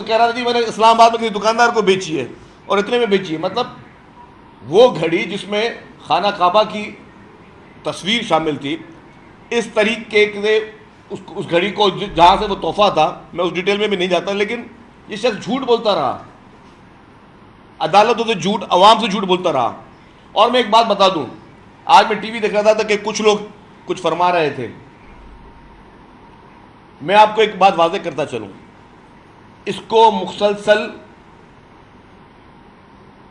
तो कह रहा था जी मैंने इस्लामाबाद में किसी दुकानदार को बेची है और इतने में बेची है। मतलब वो घड़ी जिसमें खाना काबा की तस्वीर शामिल थी, इस तरीके से उस घड़ी को जहाँ से वो तोहफा था, मैं उस डिटेल में भी नहीं जाता, लेकिन ये शख्स झूठ बोलता रहा, अदालतों से झूठ, अवाम से झूठ बोलता रहा। और मैं एक बात बता दूं, आज मैं टीवी देख रहा था कि कुछ लोग कुछ फरमा रहे थे। मैं आपको एक बात वाज़ेह करता चलूं, इसको मुसलसल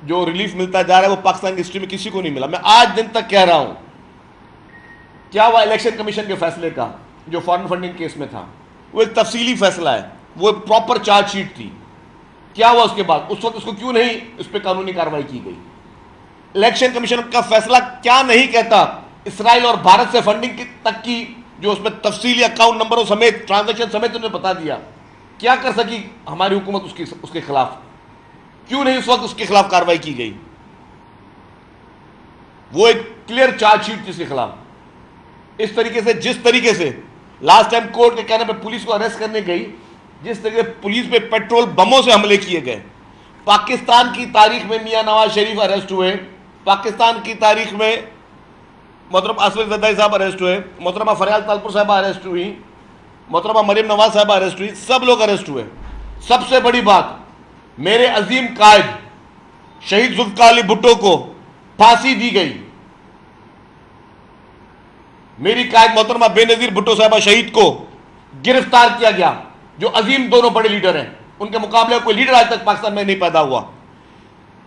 जो रिलीफ मिलता जा रहा है वो पाकिस्तान की हिस्ट्री में किसी को नहीं मिला। मैं आज दिन तक कह रहा हूं, क्या हुआ इलेक्शन कमीशन के फैसले का जो फॉरेन फंडिंग केस में था, वो एक तफसीली फैसला है, वो एक प्रॉपर चार्जशीट थी। क्या हुआ उसके बाद? उस वक्त उसको क्यों नहीं उस पर कानूनी कार्रवाई की गई? इलेक्शन कमीशन का फैसला क्या नहीं कहता इसराइल और भारत से फंडिंग तक की जो उसमें तफसीली अकाउंट नंबरों समेत, ट्रांजेक्शन समेत उन्हें बता दिया। क्या कर सकी हमारी हुकूमत उसके खिलाफ? क्यों नहीं उस वक्त उसके खिलाफ कार्रवाई की गई? वो एक क्लियर चार्जशीट थी उसके खिलाफ। इस तरीके से, जिस तरीके से लास्ट टाइम कोर्ट के कहने पे पुलिस को अरेस्ट करने गई, जिस तरीके से पुलिस पे पेट्रोल बमों से हमले किए गए, पाकिस्तान की तारीख में मियां नवाज शरीफ अरेस्ट हुए, पाकिस्तान की तारीख में मोहतरमा आसिफ जरदारी साहब अरेस्ट हुए, मोहतरमा फरियाद तालपुर साहबा अरेस्ट हुई, मोहतरमा मरियम नवाज साहबा अरेस्ट हुई, सब लोग अरेस्ट हुए। सबसे बड़ी बात, मेरे अजीम कायद शहीद जुल्फकार अली भुट्टो को फांसी दी गई। मेरी कायद मोहतरमा बेनजीर भुट्टो साहबा शहीद को गिरफ्तार किया गया, जो अजीम दोनों बड़े लीडर हैं। उनके मुकाबले कोई लीडर आज तक पाकिस्तान में नहीं पैदा हुआ।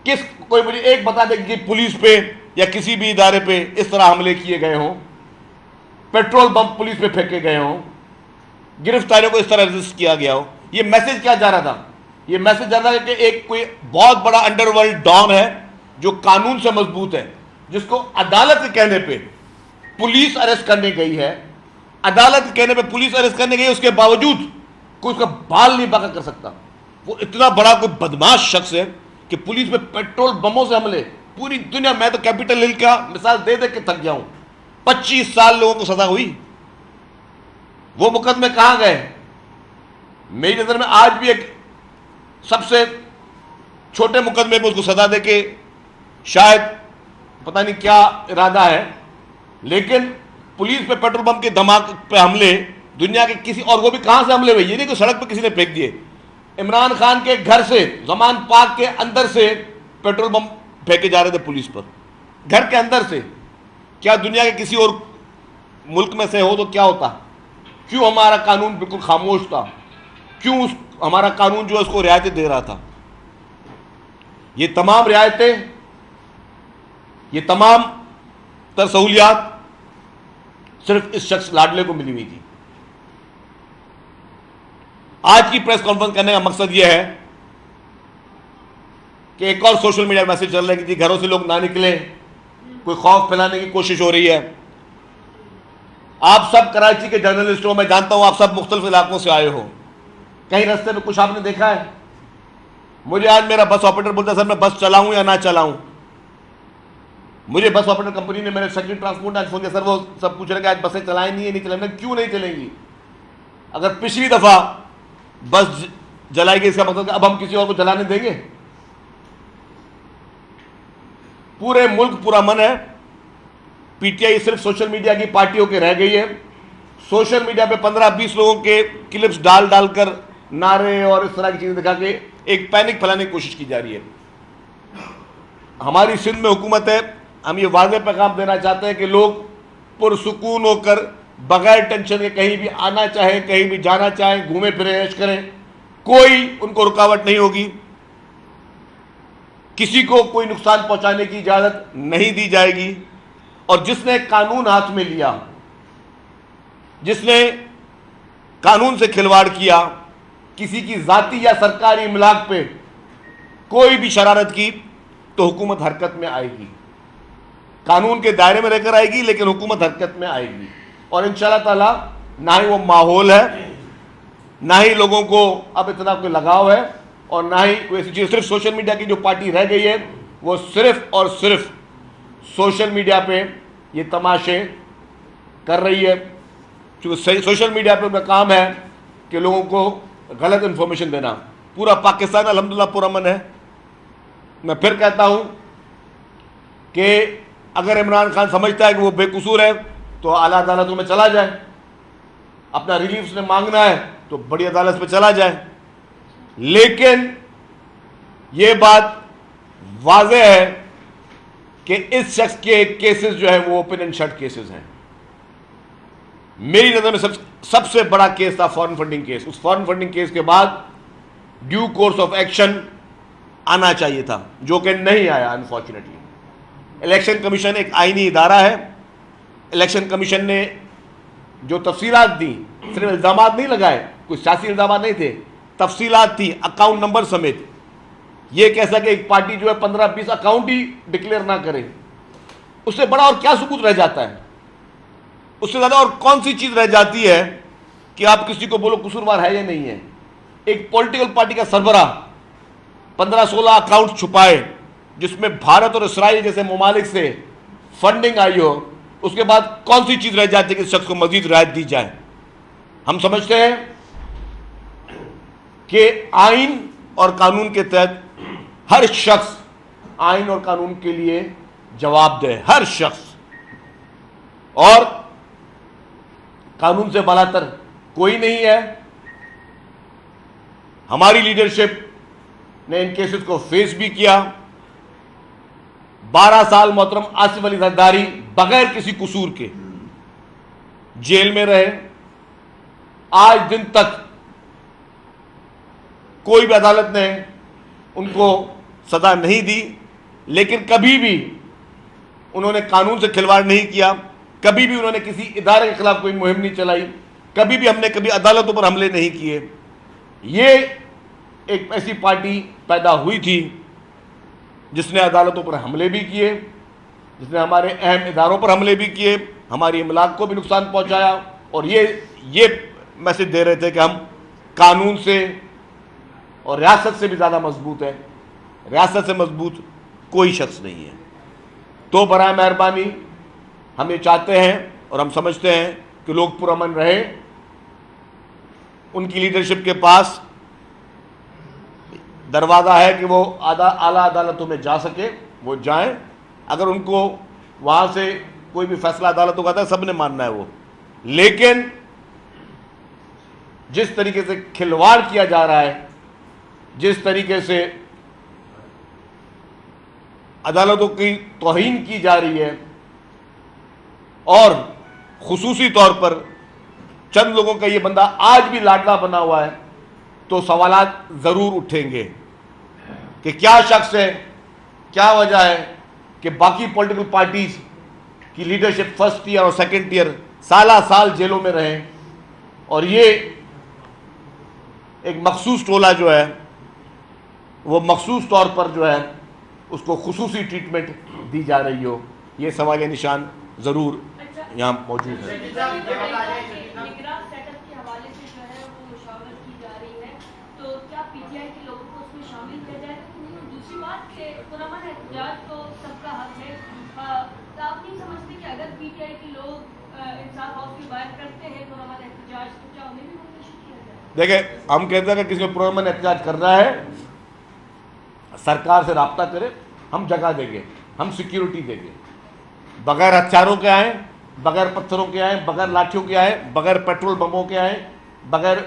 कोई मुझे एक बता दे कि पुलिस पे या किसी भी इदारे पे इस तरह हमले किए गए हों, पेट्रोल बम पुलिस पे फेंके गए हों, गिरफ्तारियों को इस तरह रजिस्ट किया गया हो। ये मैसेज क्या जा रहा था? ये मैसेज जा रहा है कि एक कोई बहुत बड़ा अंडरवर्ल्ड डॉन है जो कानून से मजबूत है, जिसको अदालत के कहने पे पुलिस अरेस्ट करने गई है, अदालत के कहने पे पुलिस अरेस्ट करने गई, उसके बावजूद कोई उसका बाल नहीं बाका कर सकता। वो इतना बड़ा कोई बदमाश शख्स है कि पुलिस पे पेट्रोल बमों से हमले, पूरी दुनिया, मैं तो कैपिटल हिल का मिसाल दे दे के थक गया हूं। 25 साल लोगों को सजा हुई, वो मुकदमे कहां गए? मेरी नजर में आज भी एक सबसे छोटे मुकदमे में उसको सजा दे के शायद पता नहीं क्या इरादा है, लेकिन पुलिस पे पेट्रोल बम के धमाके पे हमले दुनिया के किसी, और वो भी कहां से हमले हुए? ये नहीं कि सड़क पे किसी ने फेंक दिए। इमरान खान के घर से, जमान पार्क के अंदर से पेट्रोल बम फेंके जा रहे थे पुलिस पर, घर के अंदर से। क्या दुनिया के किसी और मुल्क में से हो तो क्या होता? क्यों हमारा कानून बिल्कुल खामोश था? क्यों हमारा कानून जो है उसको रियायतें दे रहा था? ये तमाम रियायतें, ये तमाम तर सहूलियात सिर्फ इस शख्स लाडले को मिली हुई थी। आज की प्रेस कॉन्फ्रेंस करने का मकसद यह है कि एक और सोशल मीडिया मैसेज चल रहा है कि जी घरों से लोग ना निकले, कोई खौफ फैलाने की कोशिश हो रही है। आप सब कराची के जर्नलिस्ट हो, मैं जानता हूं आप सब मुख्तलिफ इलाकों से आए हो। कहीं रास्ते में कुछ आपने देखा है? मुझे आज मेरा बस ऑपरेटर बोलता है सर मैं बस चलाऊं या ना चलाऊं। मुझे बस ऑपरेटर कंपनी ने, मेरे सेक्रेटरी ट्रांसपोर्ट आज फोन किया, सर वो सब पूछ रहे कि आज बसें चलाएं नहीं है, नहीं चलाएंगे। क्यों नहीं चलेंगी? अगर पिछली दफा बस जलाएगी इसका मतलब अब हम किसी और को जलाने देंगे? पूरे मुल्क पूरा मन है। पीटीआई सिर्फ सोशल मीडिया की पार्टियों के रह गई है। सोशल मीडिया पे 15-20 लोगों के क्लिप्स डाल डालकर नारे और इस तरह की चीजें दिखा के एक पैनिक फैलाने की कोशिश की जा रही है। हमारी सिंध में हुकूमत है, हम ये वाज़ेह पैगाम देना चाहते हैं कि लोग पुरसुकून होकर बगैर टेंशन के कहीं भी आना चाहे, कहीं भी जाना चाहे, घूमे फिरे ऐश करें, कोई उनको रुकावट नहीं होगी। किसी को कोई नुकसान पहुंचाने की इजाजत नहीं दी जाएगी। और जिसने कानून हाथ में लिया, जिसने कानून से खिलवाड़ किया, किसी की जाती या सरकारी इमलाक पे कोई भी शरारत की, तो हुकूमत हरकत में आएगी। कानून के दायरे में रहकर आएगी, लेकिन हुकूमत हरकत में आएगी। और इंशाअल्लाह ताला ना ही वो माहौल है, ना ही लोगों को अब इतना कोई लगाव है, और ना ही कोई ऐसी चीज। सिर्फ सोशल मीडिया की जो पार्टी रह गई है वो सिर्फ और सिर्फ सोशल मीडिया पे ये तमाशे कर रही है, क्योंकि सोशल मीडिया पे उनका काम है कि लोगों को गलत इंफॉर्मेशन देना। पूरा पाकिस्तान अल्हम्दुलिल्लाह पुरअमन है। मैं फिर कहता हूं कि अगर इमरान खान समझता है कि वो बेकसूर है तो आला अदालतों में चला जाए, अपना रिलीफ उसने मांगना है तो बड़ी अदालत में चला जाए। लेकिन यह बात वाज़ेह है कि इस शख्स के केसेस जो है वो ओपन एंड शट केसेस हैं। मेरी नजर में सबसे बड़ा केस था फॉरेन फंडिंग केस। उस फॉरेन फंडिंग केस के बाद ड्यू कोर्स ऑफ एक्शन आना चाहिए था, जो कि नहीं आया अनफॉर्चुनेटली। इलेक्शन कमीशन एक आईनी इदारा है। इलेक्शन कमीशन ने जो तफसीलात दी, सिर्फ इल्जामात नहीं लगाए, कोई सियासी इल्जामात नहीं थे, तफसीलात थी अकाउंट नंबर समेत। यह कह सके एक पार्टी जो है 15-20 अकाउंट ही डिक्लेयर ना करे, उससे बड़ा और क्या सबूत रह जाता है? उससे ज्यादा और कौन सी चीज रह जाती है कि आप किसी को बोलो कसूरवार है या नहीं है? एक पॉलिटिकल पार्टी का सरबराह 15-16 अकाउंट छुपाए जिसमें भारत और इसराइल जैसे ममालिक से फंडिंग आई हो, उसके बाद कौन सी चीज रह जाती है कि इस शख्स को मजीद रियायत दी जाए? हम समझते हैं कि आइन और कानून के तहत हर शख्स आइन और कानून के लिए जवाबदेह, हर शख्स, और कानून से बलातर कोई नहीं है। हमारी लीडरशिप ने इन केसेस को फेस भी किया। 12 साल मोहतरम आसिफ अली जरदारी बगैर किसी कसूर के जेल में रहे। आज दिन तक कोई भी अदालत ने उनको सजा नहीं दी, लेकिन कभी भी उन्होंने कानून से खिलवाड़ नहीं किया, कभी भी उन्होंने किसी इदारे के खिलाफ कोई मुहिम नहीं चलाई, कभी भी हमने कभी अदालतों पर हमले नहीं किए। ये एक ऐसी पार्टी पैदा हुई थी जिसने अदालतों पर हमले भी किए, जिसने हमारे अहम इदारों पर हमले भी किए, हमारी इमलाक को भी नुकसान पहुंचाया, और ये मैसेज दे रहे थे कि हम कानून से और रियासत से भी ज़्यादा मजबूत है। रियासत से मजबूत कोई शख्स नहीं है। तो बराए मेहरबानी हम ये चाहते हैं और हम समझते हैं कि लोग पुरअमन रहे। उनकी लीडरशिप के पास दरवाज़ा है कि वो आला अदालतों में जा सके, वो जाएं। अगर उनको वहाँ से कोई भी फैसला अदालतों का आता है, सब ने मानना है वो। लेकिन जिस तरीके से खिलवाड़ किया जा रहा है, जिस तरीके से अदालतों की तौहीन की जा रही है, और खुसूसी तौर पर चंद लोगों का ये बंदा आज भी लाडला बना हुआ है, तो सवालात ज़रूर उठेंगे कि क्या शख्स है, क्या वजह है कि बाकी पॉलिटिकल पार्टीज की लीडरशिप फर्स्ट ईयर और सेकंड ईयर साल जेलों में रहे, और ये एक मखसूस टोला जो है वो मखसूस तौर पर जो है उसको खुसूसी ट्रीटमेंट दी जा रही हो। ये सवाल निशान ज़रूर यहाँ मौजूद है। देखिए, हम कहते हैं कि किसी को पुरअमन एहतजाज करना है, सरकार से राब्ता करे, हम जगह देंगे, हम सिक्योरिटी देंगे। बगैर हथियारों के आए, बगैर पत्थरों के आए, बगैर लाठियों के आए, बगैर पेट्रोल बमों के आए, बगैर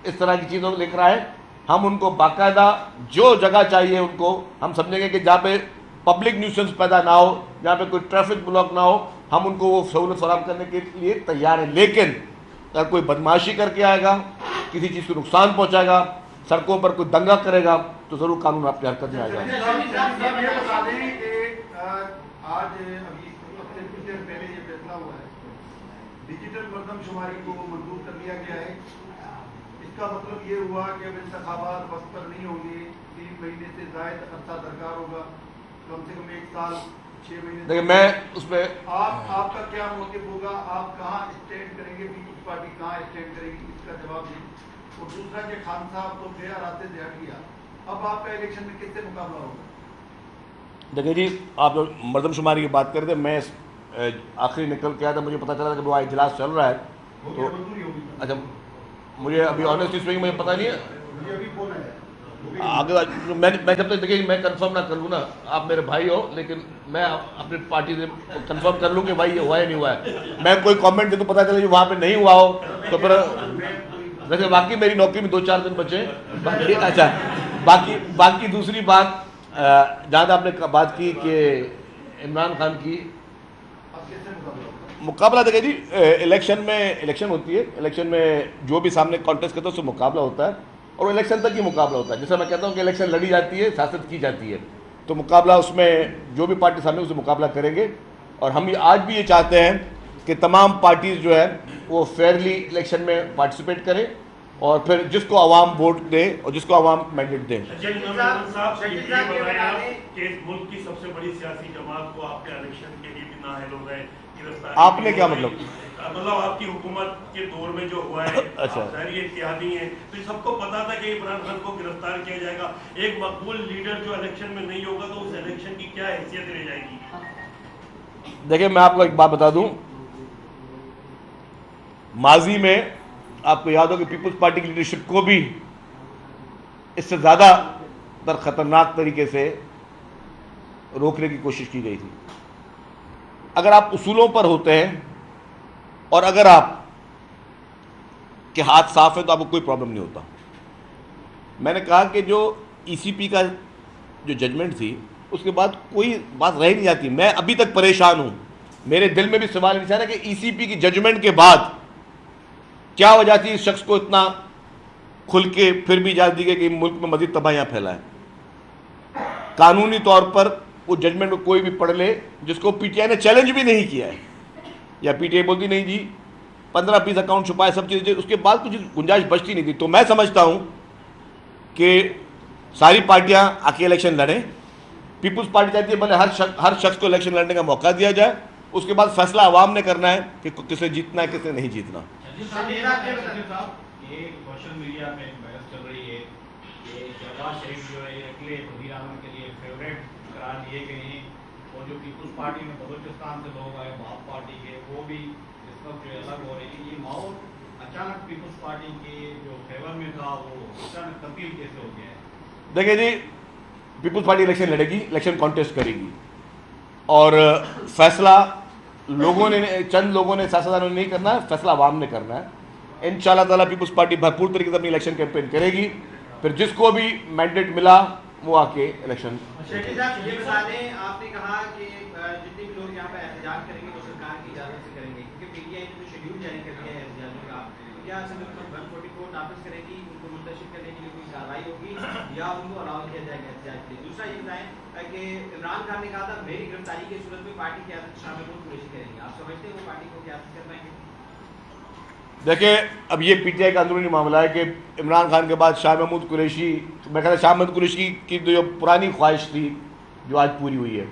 इस तरह की चीज़ों को लेकर आए, हम उनको बाकायदा जो जगह चाहिए उनको हम समझेंगे कि जहाँ पे पब्लिक न्यूसेंस पैदा ना हो, जहाँ पे कोई ट्रैफिक ब्लॉक ना हो, हम उनको वो सहूलत फराहम करने के लिए तैयार हैं। लेकिन अगर कोई बदमाशी करके आएगा, किसी चीज़ को नुकसान पहुँचाएगा, सड़कों पर कोई दंगा करेगा, तो ज़रूर कानून आपकी हरकत में आएगा। डिजिटल मरदमशुमारी को मंजूर कर लिया गया है। इसका मतलब ये हुआ कि अब इंतखाबात वक्त पर नहीं होंगे, 3 महीने से ज़ायद अरसा दरकार होगा, कम से कम 1 साल 6 महीने। देखिए, मैं उसमें आपका क्या मोटिव होगा? आप कहाँ स्टैंड करेंगे? पीपल्स पार्टी कहाँ स्टैंड करेगी? इसका जवाब दें। और दूसरा कि खान साहब तो गया रास्ते से हट गया, अब आपका इलेक्शन में किससे मुकाबला होगा? देखिए जी, आप जो मरदमशुमारी की बात कर रहे थे, मैं आखिरी निकल के आया था, मुझे पता चला था कि वो इजलास चल रहा है। तो अच्छा, मुझे अभी ऑनेस्टली स्पीकिंग मुझे पता नहीं है। अगर मैं जब तक देखिए मैं कंफर्म ना कर लूँ ना, आप मेरे भाई हो, लेकिन मैं अपनी पार्टी से कंफर्म कर लूँ कि भाई ये हुआ है नहीं हुआ है। मैं कोई कमेंट दे तो पता चले वहाँ पे नहीं हुआ हो तो फिर वैसे बाकी मेरी नौकरी में 2-4 दिन बचे बाकी। अच्छा, बाकी दूसरी बात, जहाँ तक आपने बात की कि इमरान खान की अब किससे मुकाबला होगा? मुकाबला, देखिए जी, इलेक्शन होती है, इलेक्शन में जो भी सामने कॉन्टेस्ट करता है उससे मुकाबला होता है और इलेक्शन तक ही मुकाबला होता है। जैसे मैं कहता हूँ कि इलेक्शन लड़ी जाती है, सियासत की जाती है, तो मुकाबला उसमें जो भी पार्टी सामने उससे मुकाबला करेंगे। और हम आज भी ये चाहते हैं कि तमाम पार्टीज जो है वो फेयरली इलेक्शन में पार्टिसिपेट करें और फिर जिसको आवाम वोट दे और जिसको आवाम मैंडेट दे। मुल्क की सबसे बड़ी सियासी जमात को आपके इलेक्शन के लिए भी नाअहल हो गए, गिरफ्तार। आपने क्या मतलब आपकी हुकूमत के दौर में जो हुआ है, अच्छा, शहरी इत्तेहादी हैं, तो सबको पता था कि इमरान खान को गिरफ्तार किया जाएगा। एक मकबूल लीडर जो इलेक्शन में नहीं होगा तो उस इलेक्शन की क्या हैसियत रह जाएगी? देखिए मैं आपको एक बात बता दूं, माजी में आपको याद हो कि पीपुल्स पार्टी की लीडरशिप को भी इससे ज़्यादा तर खतरनाक तरीके से रोकने की कोशिश की गई थी। अगर आप उसूलों पर होते हैं और अगर आप के हाथ साफ है तो आपको कोई प्रॉब्लम नहीं होता। मैंने कहा कि जो ईसीपी का जो जजमेंट थी उसके बाद कोई बात रह नहीं जाती। मैं अभी तक परेशान हूं, मेरे दिल में भी सवाल निशान है कि ईसीपी की जजमेंट के बाद क्या वजह थी इस शख्स को इतना खुल के फिर भी इजाजत दी गई कि मुल्क में मजीद तबाहियां फैलाएं। कानूनी तौर पर वो जजमेंट को कोई भी पढ़ ले, जिसको पीटीआई ने चैलेंज भी नहीं किया है, या पीटीआई बोलती नहीं जी 15-20 अकाउंट छुपाए, सब चीज़ें, उसके बाद कुछ गुंजाइश बचती नहीं थी। तो मैं समझता हूं कि सारी पार्टियां आके इलेक्शन लड़ें। पीपुल्स पार्टी चाहती है भले हर शख्स को इलेक्शन लड़ने का मौका दिया जाए, उसके बाद फैसला आवाम ने करना है कि किसे जीतना है किसे नहीं जीतना। सोशल मीडिया में बहस चल रही है कि शहबाज शरीफ जो है अगले वज़ीर आज़म के लिए फेवरेट करार दिए गए हैं और जो पीपुल्स पार्टी में बलूचिस्तान से लोग आए बाप पार्टी के, वो भी इस वक्त जो अलग हो रही है। ये माहौल अचानक पीपुल्स पार्टी के जो फेवर में था वो अचानक तब्दील कैसे हो गया है? देखिए जी, पीपुल्स पार्टी इलेक्शन लड़ेगी, इलेक्शन कॉन्टेस्ट करेगी और फैसला चंद लोगों ने, सियासतदानों ने नहीं करना है, फैसला आवाम ने करना है। इंशाअल्लाह ताला पीपुल्स पार्टी भरपूर तरीके से अपनी इलेक्शन कैंपेन करेगी, फिर जिसको भी मैंडेट मिला वो आके इलेक्शन। शेट्टी साहब ये बता दें, आपने कहा कि जितने भी लोग यहाँ पे एहतजाज करेंगे वो सरकार की इजाजत से करेंगे, क्योंकि पीटीआई ने जो शेड्यूल जारी कर दिया है एहतजाजों का, क्या असेंबली 144 नाफिज करेगी, उनको मुंतशिर करने के लिए कोई कार्रवाई होगी या उनको अलाउ किया जाएगा एहतजाज के लिए? दूसरा ये बताएं कि इमरान खान ने कहा था मेरी गिरफ्तारी की सूरत में पार्टी की क़यादत शामिल कुरैशी करेंगे, आप समझते हैं वो पार्टी को क़यादत कर पाएंगे? देखिए, अब ये पीटीआई का अंदरूनी मामला है कि इमरान खान के बाद शाह महमूद कुरैशी, मैं कहता शाह महमूद कुरैशी की जो पुरानी ख्वाहिश थी जो आज पूरी हुई है।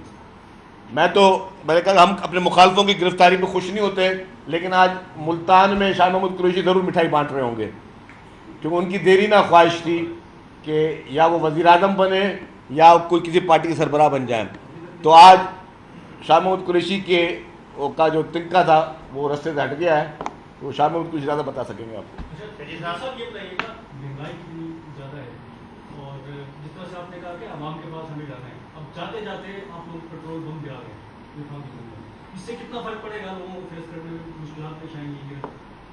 मैंने कहा हम अपने मुखालफों की गिरफ्तारी पर खुश नहीं होते, लेकिन आज मुल्तान में शाह महमूद कुरैशी ज़रूर मिठाई बांट रहे होंगे, क्योंकि उनकी देरीना ख्वाहिश थी कि या वो वज़ीर आज़म बने या कोई किसी पार्टी के सरबराह बन जाए। तो आज शाह महमूद कुरैशी का जो तिनका था वो रास्ते से हट गया है, तो शाह महमूद कुछ ज़्यादा बता सकेंगे आपको। साहब ये बताइएगा, महंगाई कितनी ज़्यादा है और जिस तरह से आपने कहा कि आवाम के पास हमें जाना है, अब जाते जाते आप लोग पेट्रोल बम गिरा रहे हैं, इससे कितना फर्क पड़ेगा लोगों को फेस करने में, मुश्किल पेश आएंगी?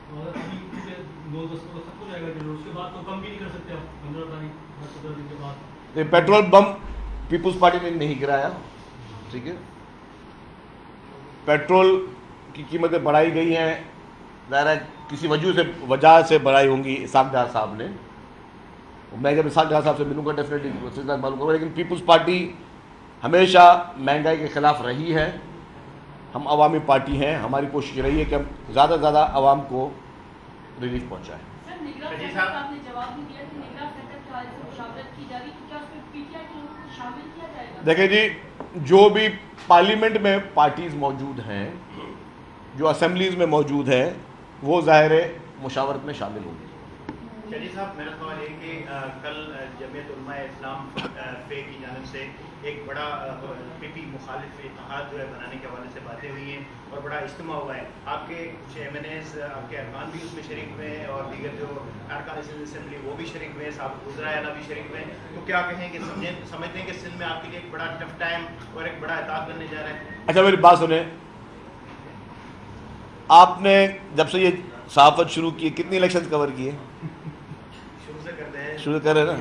और अभी 9-10 को खत्म हो जाएगा पेट्रोल, उसके बाद तो कम भी नहीं कर सकते आप 15 तारीख 15 दिन के बाद। पेट्रोल बम पीपुल्स पार्टी ने नहीं गिराया, ठीक है। पेट्रोल की कीमतें बढ़ाई गई हैं, ज़ाहिर है किसी वजह से बढ़ाई होंगी इसाक डार साहब ने। मैं जब इसाक डार साहब से मिलूंगा डेफिनेटली मालूम करूँगा, लेकिन पीपुल्स पार्टी हमेशा महंगाई के ख़िलाफ़ रही है। हम अवामी पार्टी हैं, हमारी कोशिश रही है कि हम ज़्यादा से ज़्यादा आवाम को रिलीफ पहुँचाएँ। देखिए जी, जो भी पार्लियामेंट में पार्टीज़ मौजूद हैं, जो असेंबलीज़ में मौजूद हैं, वो ज़ाहिर मुशावरत में शामिल होंगी। शरीफ साहब, मेरा सवाल ये कि कल जमीयत उलमा इस्लाम फे की जानिब से एक बड़ा पीपी मुखालिफ इत्तेहाद जो है बनाने के हवाले से बातें हुई हैं और बड़ा इज्तिमा हुआ है। आपके कुछ MNAs, आपके अरकान भी उसमें शरीक हुए हैं और दीगर जो अरकान असेंबली वो भी शरीक हुए हैं, साहब गुजरायाना भी शरीक हुए हैं। तो क्या कहें कि समझते हैं कि सिंध में आपके लिए एक बड़ा टफ टाइम और एक बड़ा इत्तेहाद बनने जा रहा है? अच्छा, मेरी बात सुने, आपने जब से ये सहाफत शुरू की कितनी इलेक्शन कवर किए? शुरू कर रहे हैं ना।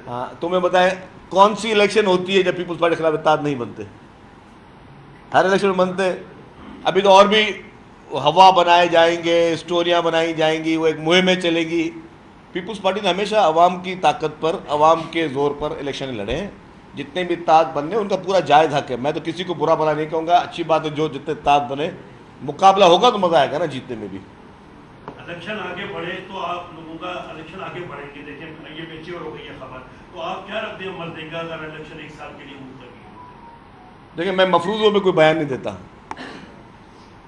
हाँ, तुम्हें बताएं कौन सी इलेक्शन होती है जब पीपल्स पार्टी के खिलाफ इत्तेहाद नहीं बनते? हर इलेक्शन में बनते। अभी तो और भी हवा बनाए जाएंगे, स्टोरियां बनाई जाएंगी, वो एक मुहिमें चलेगी। पीपल्स पार्टी ने हमेशा अवाम की ताकत पर, अवाम के जोर पर इलेक्शन लड़े हैं। जितने भी इत्तेहाद बनने उनका पूरा जायज़ हक है। मैं तो किसी को बुरा भला नहीं कहूँगा, अच्छी बात है जो जितने इत्तेहाद बने, मुकाबला होगा तो मज़ा आएगा ना जीतने में भी। इलेक्शन आगे बढ़े तो आप लोगों का इलेक्शन आगे बढ़ेंगे। देखिए ये मेच्योर हो गई है खबर, तो आप क्या रखते हैं मर्देगा अगर इलेक्शन 1 साल के लिए मुलतवी? देखिए, मैं मफरूज़ों में कोई बयान नहीं देता।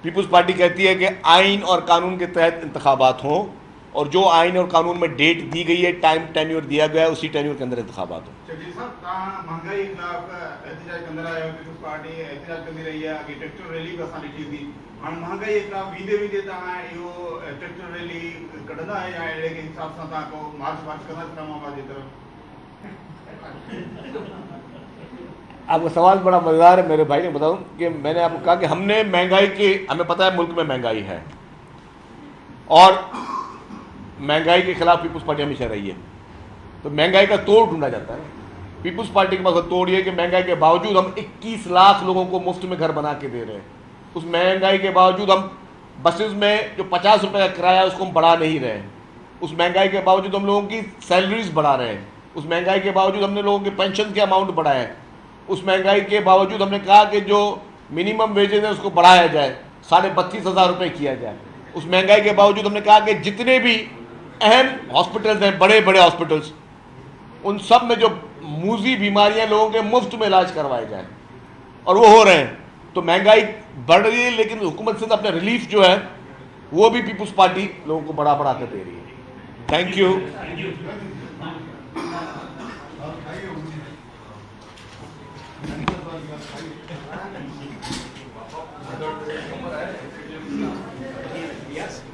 पीपल्स पार्टी कहती है कि आइन और कानून के तहत इंतखाबात हों, और जो आइन और कानून में डेट दी गई है, टाइम टेन्योर दिया गया है, उसी टेन्योर के अंदर इंतखाबात हों। शकील साहब, महंगाई खिलाफ एहतजाज कंदड़ आहियो, पीपल्स पार्टी एहतजाज कंदी रही है। अॻे ट्रैक्टर रैली बि असां ॾिठी हुई। हाणे महांगाई खिलाफ वीदे तव्हां इहो ट्रैक्टर रैली कढंदा या अहिड़े के हिसाब सां तव्हां को मार्च कंदा इस्लामाबाद जी तरफ? आपका सवाल बड़ा मज़ेदार है मेरे भाई ने। बताऊं कि मैंने आपको कहा कि हमने महंगाई की, हमें पता है मुल्क में महंगाई है और महंगाई के खिलाफ पीपल्स पार्टी हमेशा रही है। तो महंगाई का तोड़ ढूंढा जाता है। पीपल्स पार्टी के पास तोड़ ये कि महंगाई के बावजूद हम 21 लाख लोगों को मुफ्त में घर बना के दे रहे हैं। उस महंगाई के बावजूद हम बसेस में जो 50 रुपये का किराया है उसको हम बढ़ा नहीं रहे हैं। उस महंगाई के बावजूद हम लोगों की सैलरीज बढ़ा रहे हैं। उस महंगाई के बावजूद हमने लोगों के पेंशन के अमाउंट बढ़ाए हैं। उस महंगाई के बावजूद हमने कहा कि जो मिनिमम वेजेस है उसको बढ़ाया जाए, 32,500 रुपये किया जाए। उस महंगाई के बावजूद हमने कहा कि जितने भी अहम हॉस्पिटल्स हैं, बड़े बड़े हॉस्पिटल्स, उन सब में जो मूजी बीमारियां लोगों के मुफ्त में इलाज करवाए जाए, और वो हो रहे हैं। तो महंगाई बढ़ रही है, लेकिन हुकूमत से अपना रिलीफ जो है वो भी पीपल्स पार्टी लोगों को बढ़ा बढ़ा कर दे रही है। Thank you.